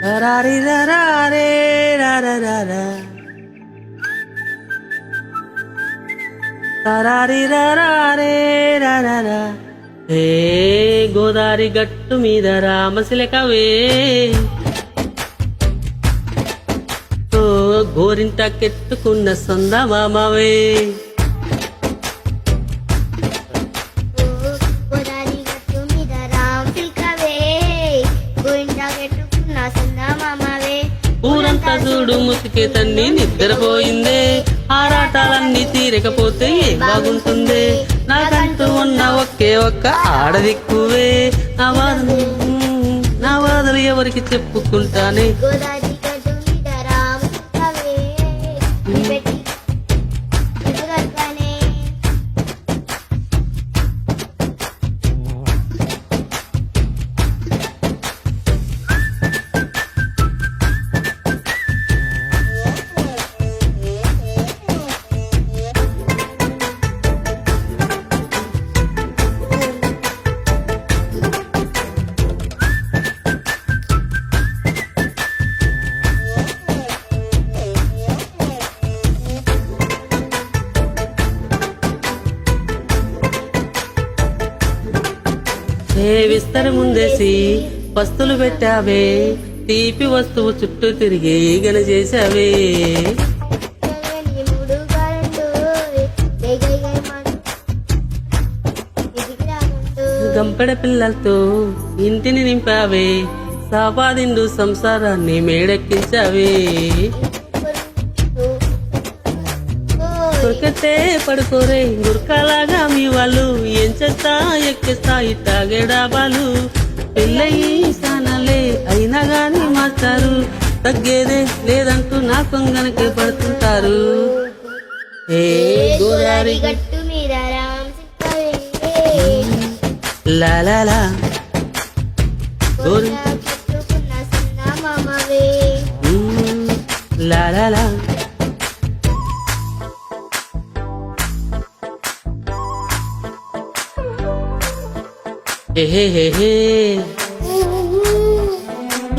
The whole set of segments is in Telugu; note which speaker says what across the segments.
Speaker 1: రారి రారే రారా రారి రారే రారా ఏ గోదారి గట్టు మీద రామశిలకవే ఓ గోరింట కెట్టుకున్న సొంద మామవే ఊరంతా చూడు ముసుకే తన్ని నిద్రపోయిందే ఆరాటాలన్నీ తీరకపోతే ఏం బాగుంటుంది నాకంటూ ఉన్న ఒకే ఒక్క ఆడదిక్కువే నా బాధలు ఎవరికి చెప్పుకుంటానే విస్తర ముందేసి పస్తులు పెట్టావే తీపి వస్తువు చుట్టూ తిరిగి ఈగన చేసావే గంపెడ పిల్లలతో ఇంటిని నింపావే సాపాదిండు సంసారాన్ని మేడెక్కించావే దొరకతే పడుకోరే గురకాలాగా మీ వాళ్ళు ఏం చేస్తా ఎక్కిస్తా ఇట్టాగే డాబాలు పెళ్ళయి సానాలే అయినా గాని మాస్టారు తగ్గేదే లేదంటూ నా కొంగనకే పడుతుంటారు ఏ గోదారి
Speaker 2: గట్టు మీద
Speaker 1: లాలా లాలా హే హే హే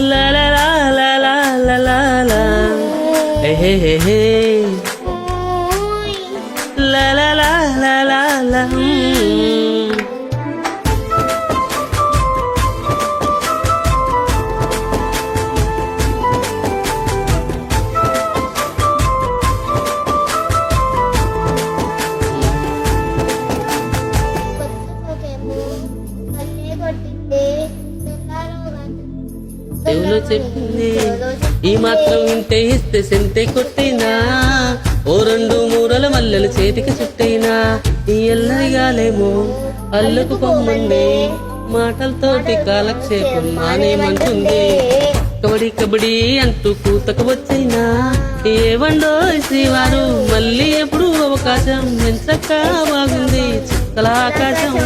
Speaker 1: లా లా లా లా లా లా లా లా హే హే హే లా లా లా లా లా లా దేవులో చెప్పింది ఈ మాత్రం వింటే ఇస్తే సెంటే కొట్టైనా ఓ రెండు మూరల మల్లెలు చేతికి చుట్టైనా ఈ ఎల్లరిగాలేమో అల్లుకు పొమ్మండి మాటలతోటి కాలక్షేపం మానేమంటుంది కబడి కబడి అంటూ కూతకు వచ్చైనా ఏవండో శ్రీవారు మళ్ళీ ఎప్పుడు అవకాశం ఎంచక్క బాగుంది చుక్కల ఆకాశం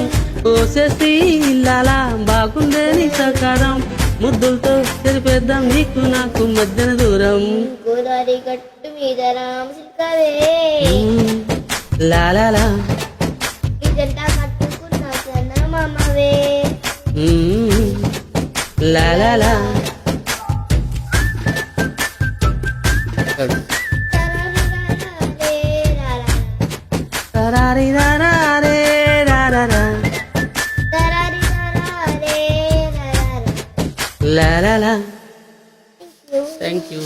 Speaker 1: ఓసేసి ఇల్లాలా బాగుందే నీ సహకారం ముద్దులతో తెలిపేద్దాం నీకు నాకు మధ్యన దూరం
Speaker 2: గోదావరి గట్టు మీద రామశిల్కవే
Speaker 1: లాలా
Speaker 2: ఇదంతా కట్టుకున్న సన్నమామవే
Speaker 1: లాలా తరారి రారే రారా La la la. Thank you.